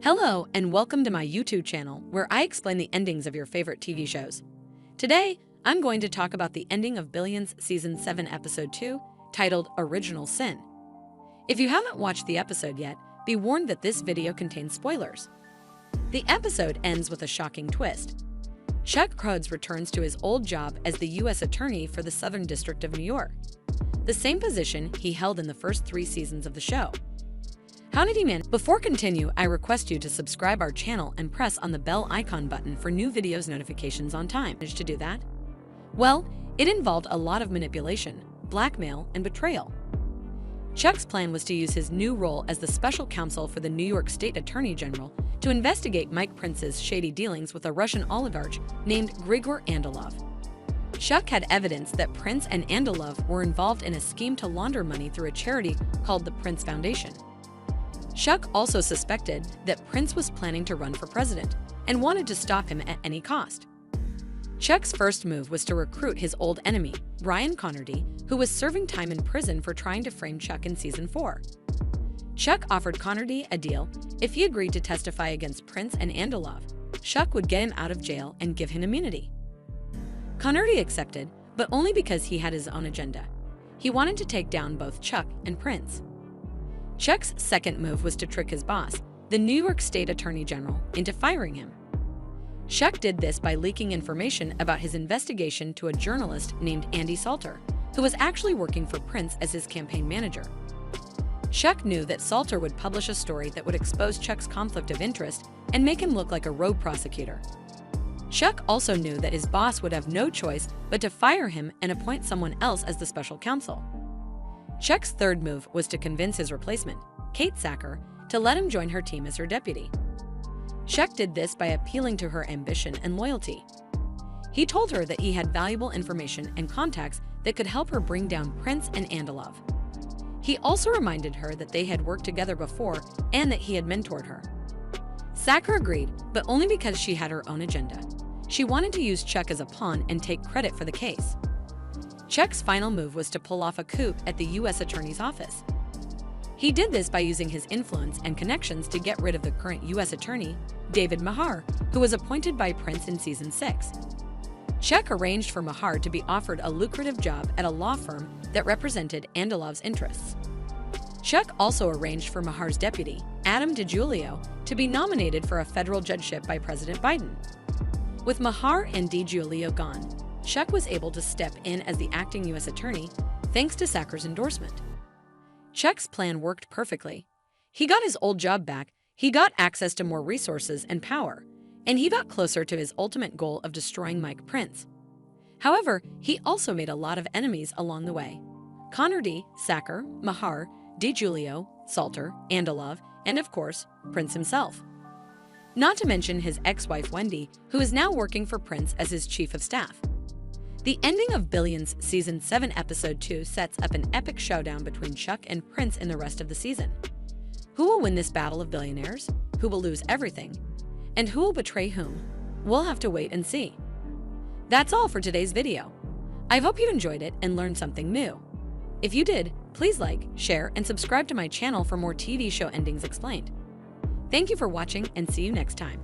Hello and welcome to my YouTube channel where I explain the endings of your favorite TV shows. Today, I'm going to talk about the ending of Billions Season 7 Episode 2, titled Original Sin. If you haven't watched the episode yet, be warned that this video contains spoilers. The episode ends with a shocking twist. Chuck Rhoades returns to his old job as the U.S. Attorney for the Southern District of New York, the same position he held in the first 3 seasons of the show. Howdy man, before continue, I request you to subscribe our channel and press on the bell icon button for new videos notifications on time. To do that? Well, it involved a lot of manipulation, blackmail, and betrayal. Chuck's plan was to use his new role as the special counsel for the New York State Attorney General to investigate Mike Prince's shady dealings with a Russian oligarch named Grigor Andalov. Chuck had evidence that Prince and Andalov were involved in a scheme to launder money through a charity called the Prince Foundation. Chuck also suspected that Prince was planning to run for president and wanted to stop him at any cost. Chuck's first move was to recruit his old enemy, Brian Connerty, who was serving time in prison for trying to frame Chuck in Season 4. Chuck offered Connerty a deal if he agreed to testify against Prince and Andalov. Chuck would get him out of jail and give him immunity. Connerty accepted, but only because he had his own agenda. He wanted to take down both Chuck and Prince. Chuck's second move was to trick his boss, the New York State Attorney General, into firing him. Chuck did this by leaking information about his investigation to a journalist named Andy Salter, who was actually working for Prince as his campaign manager. Chuck knew that Salter would publish a story that would expose Chuck's conflict of interest and make him look like a rogue prosecutor. Chuck also knew that his boss would have no choice but to fire him and appoint someone else as the special counsel. Chuck's third move was to convince his replacement, Kate Sacker, to let him join her team as her deputy. Chuck did this by appealing to her ambition and loyalty. He told her that he had valuable information and contacts that could help her bring down Prince and Andalov. He also reminded her that they had worked together before and that he had mentored her. Sacker agreed, but only because she had her own agenda. She wanted to use Chuck as a pawn and take credit for the case. Chuck's final move was to pull off a coup at the U.S. Attorney's office. He did this by using his influence and connections to get rid of the current U.S. Attorney, David Mahar, who was appointed by Prince in Season 6. Chuck arranged for Mahar to be offered a lucrative job at a law firm that represented Andalov's interests. Chuck also arranged for Mahar's deputy, Adam DiGiulio, to be nominated for a federal judgeship by President Biden. With Mahar and DiGiulio gone, Chuck was able to step in as the acting U.S. Attorney thanks to Sacker's endorsement. Chuck's plan worked perfectly. He got his old job back, he got access to more resources and power, and he got closer to his ultimate goal of destroying Mike Prince. However, he also made a lot of enemies along the way. Connerty, Sacker, Mahar, DiGiulio, Salter, Andalov, and of course, Prince himself. Not to mention his ex-wife Wendy, who is now working for Prince as his chief of staff. The ending of Billions Season 7 Episode 2 sets up an epic showdown between Chuck and Prince in the rest of the season. Who will win this battle of billionaires? Who will lose everything? And who will betray whom? We'll have to wait and see. That's all for today's video. I hope you enjoyed it and learned something new. If you did, please like, share, and subscribe to my channel for more TV show endings explained. Thank you for watching and see you next time.